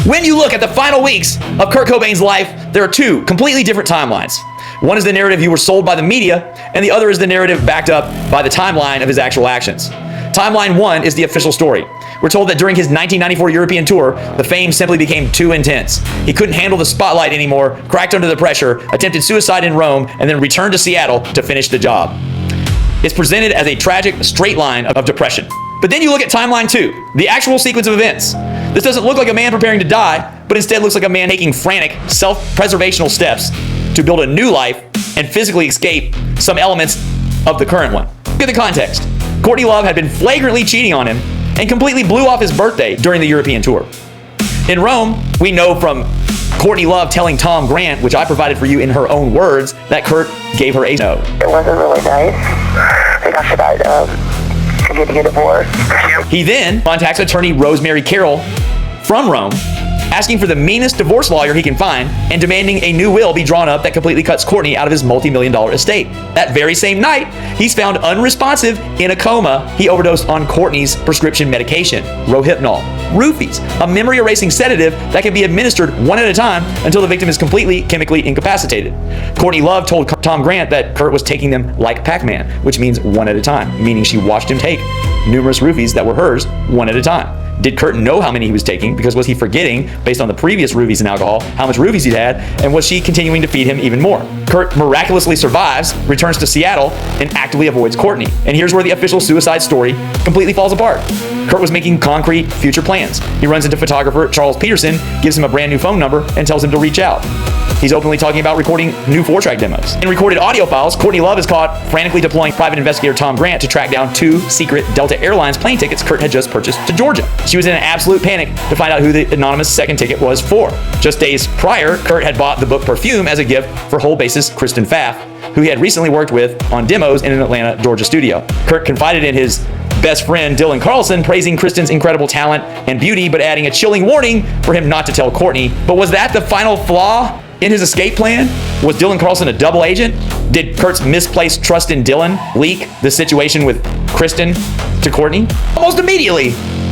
When you look at the final weeks of Kurt Cobain's life, there are two completely different timelines. One is the narrative you were sold by the media, and the other is the narrative backed up by the timeline of his actual actions. Timeline 1 is the official story. We're told that during his 1994 European tour, the fame simply became too intense. He couldn't handle the spotlight anymore, cracked under the pressure, attempted suicide in Rome, and then returned to Seattle to finish the job. It's presented as a tragic straight line of depression. But then you look at timeline 2, the actual sequence of events. This doesn't look like a man preparing to die, but instead looks like a man taking frantic, self-preservational steps to build a new life and physically escape some elements of the current one. Look at the context. Courtney Love had been flagrantly cheating on him and completely blew off his birthday during the European tour. In Rome, we know from Courtney Love telling Tom Grant, which I provided for you in her own words, that Kurt gave her a no. It wasn't really nice. I think I should getting a divorce. He then contacts attorney Rosemary Carroll from Rome, asking for the meanest divorce lawyer he can find and demanding a new will be drawn up that completely cuts Courtney out of his multi-million-dollar estate. That very same night, he's found unresponsive in a coma. He overdosed on Courtney's prescription medication, Rohypnol, roofies, a memory-erasing sedative that can be administered one at a time until the victim is completely chemically incapacitated. Courtney Love told Tom Grant that Kurt was taking them like Pac-Man, which means one at a time, meaning she watched him take numerous roofies that were hers one at a time. Did Kurt know how many he was taking? Because was he forgetting, based on the previous roofies and alcohol, how much roofies he'd had? And was she continuing to feed him even more? Kurt miraculously survives, returns to Seattle, and actively avoids Courtney. And here's where the official suicide story completely falls apart. Kurt was making concrete future plans. He runs into photographer Charles Peterson, gives him a brand new phone number, and tells him to reach out. He's openly talking about recording new 4-track demos. In recorded audio files, Courtney Love is caught frantically deploying private investigator Tom Grant to track down 2 secret Delta Airlines plane tickets Kurt had just purchased to Georgia. She was in an absolute panic to find out who the anonymous second ticket was for. Just days prior, Kurt had bought the book Perfume as a gift for Hole bassist Kristen Pfaff, who he had recently worked with on demos in an Atlanta, Georgia studio. Kurt confided in his best friend Dylan Carlson, praising Kristen's incredible talent and beauty, but adding a chilling warning for him not to tell Courtney. But was that the final flaw in his escape plan? Was Dylan Carlson a double agent? Did Kurt's misplaced trust in Dylan leak the situation with Kristen to Courtney? Almost immediately,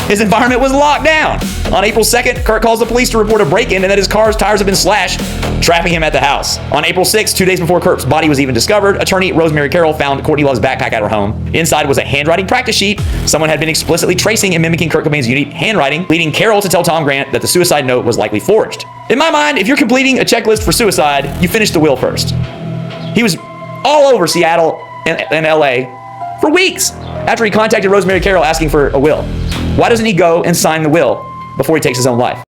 his environment was locked down. On April 2nd, Kurt calls the police to report a break-in and that his car's tires have been slashed, trapping him at the house. On April 6th, 2 days before Kurt's body was even discovered, attorney Rosemary Carroll found Courtney Love's backpack at her home. Inside was a handwriting practice sheet. Someone had been explicitly tracing and mimicking Kurt Cobain's unique handwriting, leading Carroll to tell Tom Grant that the suicide note was likely forged. In my mind, if you're completing a checklist for suicide, you finish the will first. He was all over Seattle and LA for weeks after he contacted Rosemary Carroll asking for a will. Why doesn't he go and sign the will before he takes his own life?